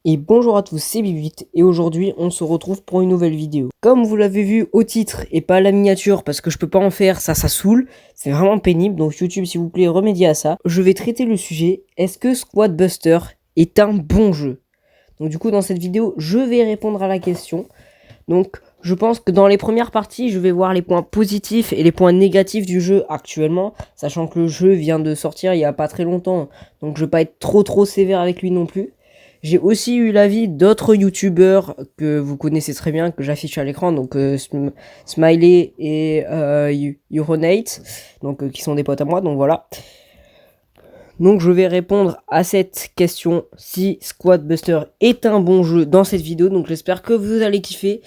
Et bonjour à tous, c'est Bibit et aujourd'hui on se retrouve pour une nouvelle vidéo. Comme vous l'avez vu au titre et pas à la miniature parce que je peux pas en faire, ça saoule, c'est vraiment pénible, donc YouTube s'il vous plaît remédiez à ça. Je vais traiter le sujet, est-ce que Squad Buster est un bon jeu? Donc du coup dans cette vidéo je vais répondre à la question. Donc je pense que dans les premières parties je vais voir les points positifs et les points négatifs du jeu actuellement, sachant que le jeu vient de sortir il y a pas très longtemps, donc je vais pas être trop sévère avec lui non plus. J'ai aussi eu l'avis d'autres youtubeurs que vous connaissez très bien, que j'affiche à l'écran, donc Smiley et Euronate, donc qui sont des potes à moi, donc voilà. Donc je vais répondre à cette question si Squad Buster est un bon jeu dans cette vidéo, donc j'espère que vous allez kiffer.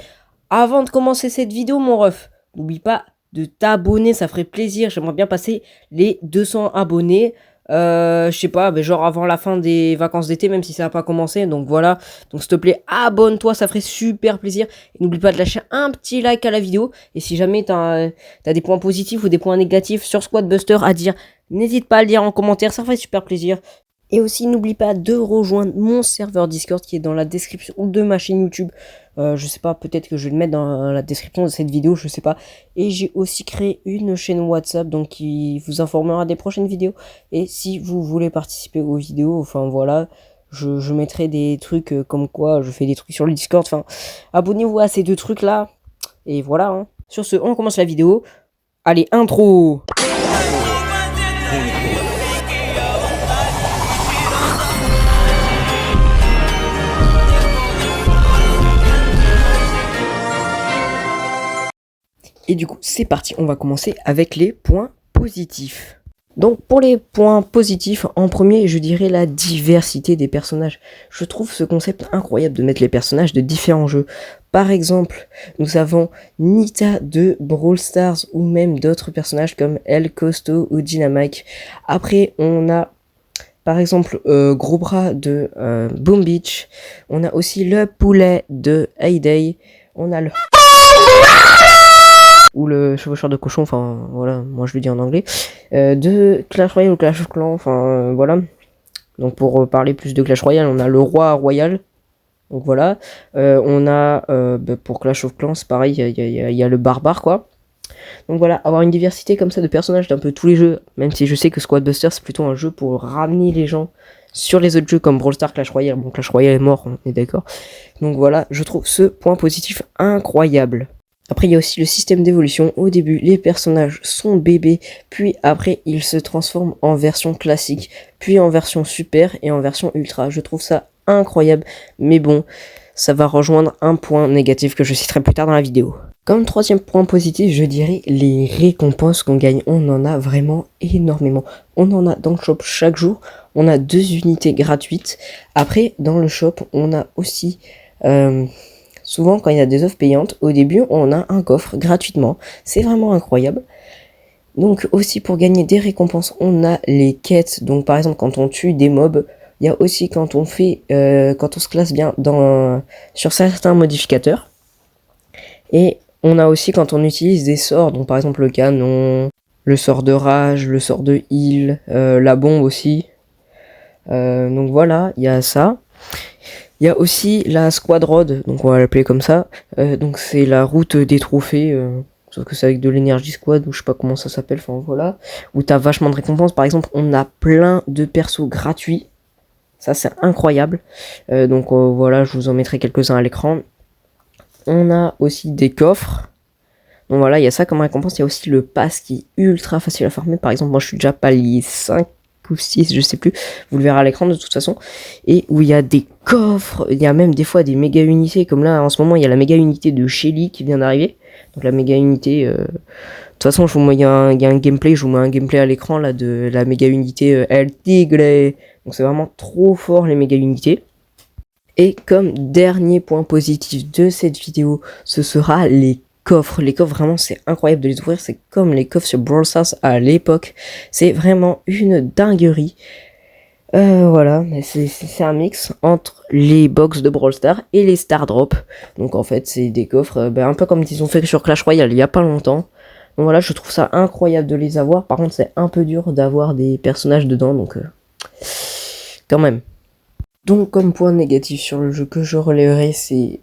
Avant de commencer cette vidéo mon ref, n'oublie pas de t'abonner, ça ferait plaisir, j'aimerais bien passer les 200 abonnés. Je sais pas, mais genre avant la fin des vacances d'été, même si ça n'a pas commencé, donc voilà. Donc s'il te plaît, abonne-toi, ça ferait super plaisir. Et n'oublie pas de lâcher un petit like à la vidéo. Et si jamais t'as des points positifs ou des points négatifs sur Squad Buster à dire, n'hésite pas à le dire en commentaire, ça ferait super plaisir. Et aussi n'oublie pas de rejoindre mon serveur Discord qui est dans la description de ma chaîne YouTube. Je sais pas, peut-être que je vais le mettre dans la description de cette vidéo, je sais pas. Et j'ai aussi créé une chaîne WhatsApp donc qui vous informera des prochaines vidéos. Et si vous voulez participer aux vidéos, enfin voilà, je mettrai des trucs comme quoi je fais des trucs sur le Discord. Enfin, abonnez-vous à ces deux trucs là. Et voilà. Hein. Sur ce, on commence la vidéo. Allez, intro. Et du coup, c'est parti, on va commencer avec les points positifs. Donc pour les points positifs, en premier, je dirais la diversité des personnages. Je trouve ce concept incroyable de mettre les personnages de différents jeux. Par exemple, nous avons Nita de Brawl Stars ou même d'autres personnages comme El Costo ou Dynamite. Après, on a par exemple Gros Bras de Boom Beach. On a aussi le poulet de Hayday. On a le ou le chevaucheur de cochon, enfin voilà, moi je le dis en anglais, de Clash Royale ou Clash of Clans, enfin voilà. Donc pour parler plus de Clash Royale, on a le roi royal, donc voilà. On a pour Clash of Clans, c'est pareil, il y a le barbare quoi. Donc voilà, avoir une diversité comme ça de personnages d'un peu tous les jeux, même si je sais que Squad Buster c'est plutôt un jeu pour ramener les gens sur les autres jeux comme Brawl Stars, Clash Royale. Bon, Clash Royale est mort, on est d'accord. Donc voilà, je trouve ce point positif incroyable. Après, il y a aussi le système d'évolution. Au début, les personnages sont bébés, puis après, ils se transforment en version classique, puis en version super et en version ultra. Je trouve ça incroyable, mais bon, ça va rejoindre un point négatif que je citerai plus tard dans la vidéo. Comme troisième point positif, je dirais les récompenses qu'on gagne. On en a vraiment énormément. On en a dans le shop chaque jour. On a 2 unités gratuites. Après, dans le shop, on a aussi... souvent, quand il y a des offres payantes, au début, on a un coffre gratuitement. C'est vraiment incroyable. Donc, aussi, pour gagner des récompenses, on a les quêtes. Donc, par exemple, quand on tue des mobs, il y a aussi quand on fait, quand on se classe bien sur certains modificateurs. Et on a aussi quand on utilise des sorts. Donc, par exemple, le canon, le sort de rage, le sort de heal, la bombe aussi. Donc, voilà, il y a ça. Il y a aussi la Squad Road, donc on va l'appeler comme ça. Donc c'est la route des trophées, sauf que c'est avec de l'énergie squad, ou je sais pas comment ça s'appelle, enfin voilà. Où t'as vachement de récompenses, par exemple on a plein de persos gratuits. Ça c'est incroyable. Donc voilà, je vous en mettrai quelques-uns à l'écran. On a aussi des coffres. Donc voilà, il y a ça comme récompense. Il y a aussi le pass qui est ultra facile à farmer. Par exemple, moi je suis déjà palier 5 ou 6, je sais plus, vous le verrez à l'écran de toute façon, et où il y a des coffres, il y a même des fois des méga unités, comme là en ce moment il y a la méga unité de Shelly qui vient d'arriver, donc la méga unité, de toute façon il y a un gameplay, je vous mets un gameplay à l'écran là de la méga unité El Tigre, donc c'est vraiment trop fort les méga unités. Et comme dernier point positif de cette vidéo, ce sera les coffres. Les coffres, vraiment, c'est incroyable de les ouvrir. C'est comme les coffres sur Brawl Stars à l'époque. C'est vraiment une dinguerie. Voilà, c'est un mix entre les box de Brawl Stars et les Star Drop. Donc en fait, c'est des coffres un peu comme ils ont fait sur Clash Royale il y a pas longtemps. Donc voilà, je trouve ça incroyable de les avoir. Par contre, c'est un peu dur d'avoir des personnages dedans, donc quand même. Donc comme point négatif sur le jeu que je relèverai, c'est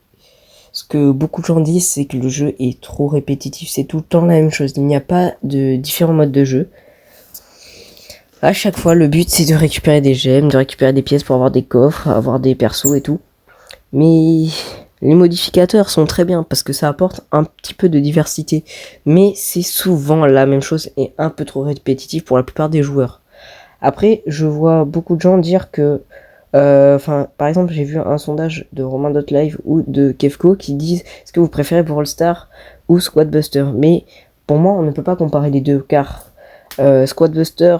ce que beaucoup de gens disent, c'est que le jeu est trop répétitif, c'est tout le temps la même chose, il n'y a pas de différents modes de jeu. À chaque fois, le but c'est de récupérer des gemmes, de récupérer des pièces pour avoir des coffres, avoir des persos et tout. Mais les modificateurs sont très bien parce que ça apporte un petit peu de diversité. Mais c'est souvent la même chose et un peu trop répétitif pour la plupart des joueurs. Après, je vois beaucoup de gens dire que... par exemple, j'ai vu un sondage de Romain.live ou de Kefko qui disent est-ce que vous préférez Brawl Stars ou Squad Buster. Mais pour moi, on ne peut pas comparer les deux car Squad Buster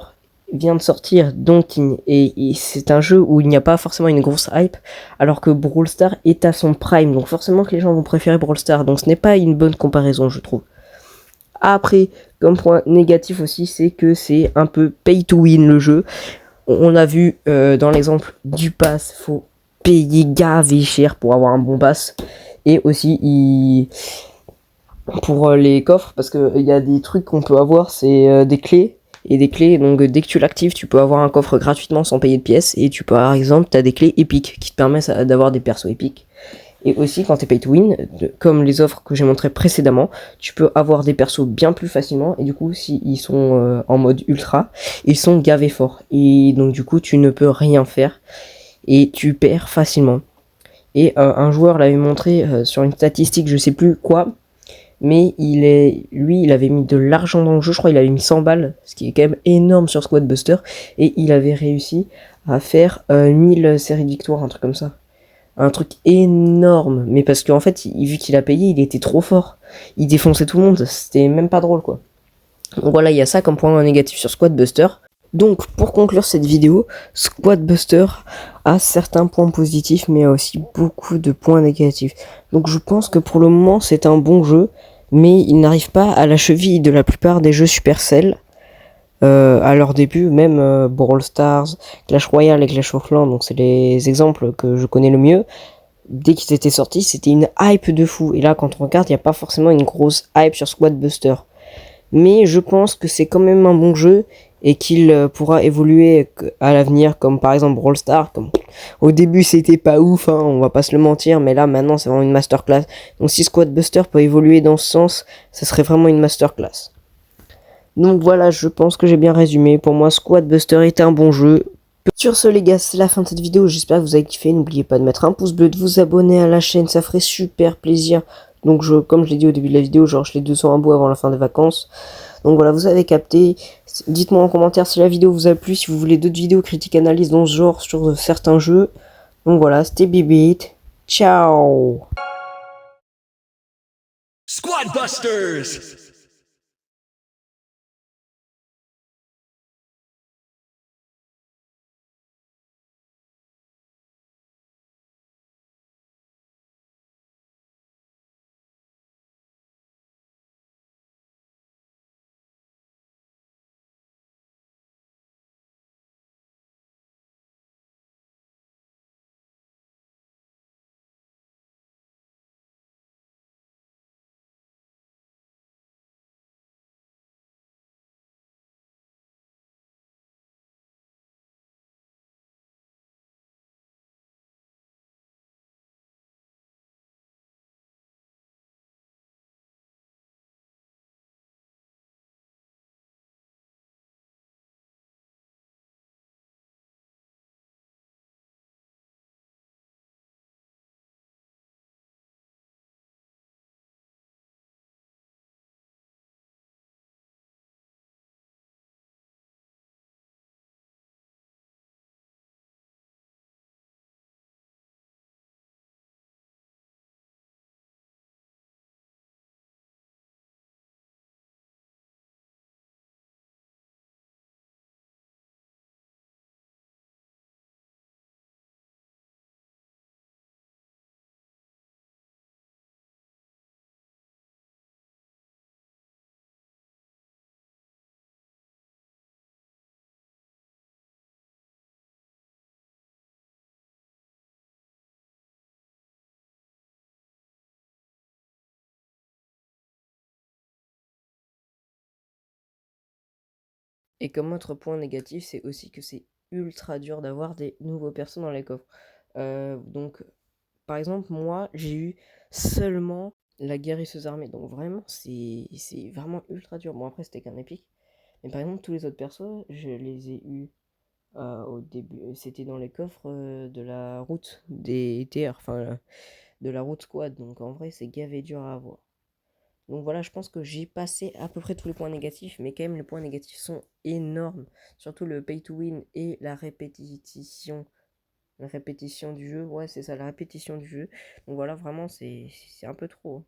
vient de sortir, donc et c'est un jeu où il n'y a pas forcément une grosse hype, alors que Brawl Stars est à son prime, donc forcément que les gens vont préférer Brawl Stars, donc ce n'est pas une bonne comparaison, je trouve. Après, comme point négatif aussi, c'est que c'est un peu pay to win le jeu. On a vu dans l'exemple du pass, faut payer gavé cher pour avoir un bon pass, et aussi pour les coffres, parce qu'il y a des trucs qu'on peut avoir, c'est des clés, et des clés, donc dès que tu l'actives, tu peux avoir un coffre gratuitement sans payer de pièces, et tu peux, par exemple, tu as des clés épiques qui te permettent d'avoir des persos épiques. Et aussi, quand t'es pay to win, comme les offres que j'ai montrées précédemment, tu peux avoir des persos bien plus facilement, et du coup, s'ils sont en mode ultra, ils sont gavés forts. Et donc, du coup, tu ne peux rien faire, et tu perds facilement. Et un joueur l'avait montré sur une statistique, je sais plus quoi, mais lui, il avait mis de l'argent dans le jeu, je crois il avait mis 100 balles, ce qui est quand même énorme sur Squad Buster, et il avait réussi à faire 1000 séries de victoires, un truc comme ça. Un truc énorme, mais parce qu'en fait, vu qu'il a payé, il était trop fort. Il défonçait tout le monde, c'était même pas drôle quoi. Donc voilà, il y a ça comme point négatif sur Squad Buster. Donc pour conclure cette vidéo, Squad Buster a certains points positifs, mais a aussi beaucoup de points négatifs. Donc je pense que pour le moment, c'est un bon jeu, mais il n'arrive pas à la cheville de la plupart des jeux Supercell. À leur début, même Brawl Stars, Clash Royale et Clash of Clans, donc c'est les exemples que je connais le mieux. Dès qu'ils étaient sortis, c'était une hype de fou. Et là, quand on regarde, il n'y a pas forcément une grosse hype sur Squad Buster. Mais je pense que c'est quand même un bon jeu et qu'il pourra évoluer à l'avenir, comme par exemple Brawl Stars. Au début, c'était pas ouf, hein, on va pas se le mentir, mais là, maintenant, c'est vraiment une masterclass. Donc si Squad Buster peut évoluer dans ce sens, ça serait vraiment une masterclass. Donc voilà, je pense que j'ai bien résumé. Pour moi, Squad Buster est un bon jeu. Sur ce les gars, c'est la fin de cette vidéo, j'espère que vous avez kiffé, n'oubliez pas de mettre un pouce bleu, de vous abonner à la chaîne, ça ferait super plaisir. Donc comme je l'ai dit au début de la vidéo, genre je les 200 abos avant la fin des vacances. Donc voilà, vous avez capté. Dites-moi en commentaire si la vidéo vous a plu, si vous voulez d'autres vidéos critiques analyses dans ce genre sur certains jeux. Donc voilà, c'était Bibit. Ciao. Squad Busters! Et comme autre point négatif, c'est aussi que c'est ultra dur d'avoir des nouveaux persos dans les coffres. Donc, par exemple, moi, j'ai eu seulement la guérisseuse armée. Donc vraiment, c'est vraiment ultra dur. Bon, après, c'était qu'un épique. Mais par exemple, tous les autres persos, je les ai eus au début. C'était dans les coffres de la route des TR, enfin, de la route squad. Donc en vrai, c'est gavé dur à avoir. Donc voilà, je pense que j'ai passé à peu près tous les points négatifs, mais quand même, les points négatifs sont énormes. Surtout le pay to win et la répétition. La répétition du jeu, ouais, c'est ça, la répétition du jeu. Donc voilà, vraiment, c'est un peu trop.